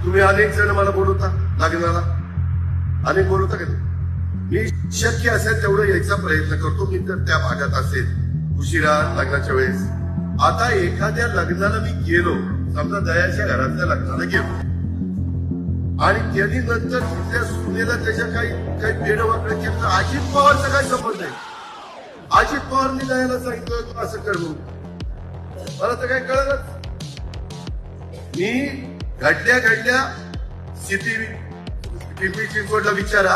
तुम्ही अनेक जण मला बोलवता लग्नाला, अनेक बोलवता का मी शक्य असेल तेवढं यायचा प्रयत्न करतो मी तर त्या भागात असेल उशिरा लग्नाच्या वेळेस. आता एखाद्या लग्नाला मी गेलो, समजा दयाच्या घरातल्या लग्नाला गेलो आणि त्यांनी नंतर तिथल्या सुनेला त्याच्या काही वेडवाकडे केलं, अजित पवारचा काय संबंध आहे? अजित पवारनी दयाला सांगितलं तू असं कर म्हणून, मला तर काय कळलंच. मी घडल्या सिटी पिंपरी चिंचवडला विचारा,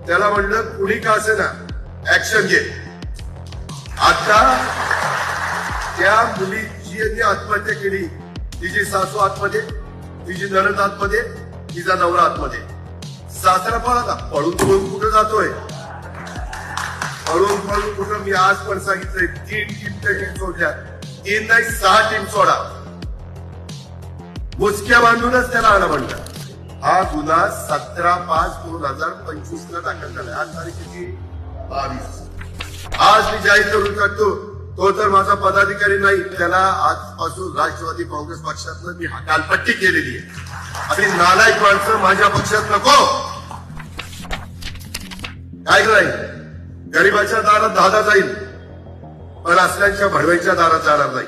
त्याला म्हणलं कुणी का असे ना ऍक्शन घे. आता त्या मुलीची यांनी आत्महत्या केली, तिची सासू आतमध्ये, तिची नणंद आतमध्ये, तिचा नवरा आतमध्ये. सासरा पळाला, पळून कुठं जातोय, पळून कुठं. मी आज पण सांगितलंय 3 टीम सोडल्या, 3 नाही 6 टीम सोडा. मुचक्या बांधूनच त्याला आला म्हणलं. हा गुन्हा 17/5/2025 ला दाखल झाला. आज तारीख किती? 22. आज मी जाहीर करून टाकतो, तो तर माझा पदाधिकारी नाही, त्याला आजपासून राष्ट्रवादी काँग्रेस पक्षातनं मी हकालपट्टी केलेली आहे. आणि नालायक माणसं माझ्या पक्षात नको. काय नाही, गरीबाच्या दारात दादा जाईल पण असल्यांच्या भडव्यांच्या दारात जाणार नाही.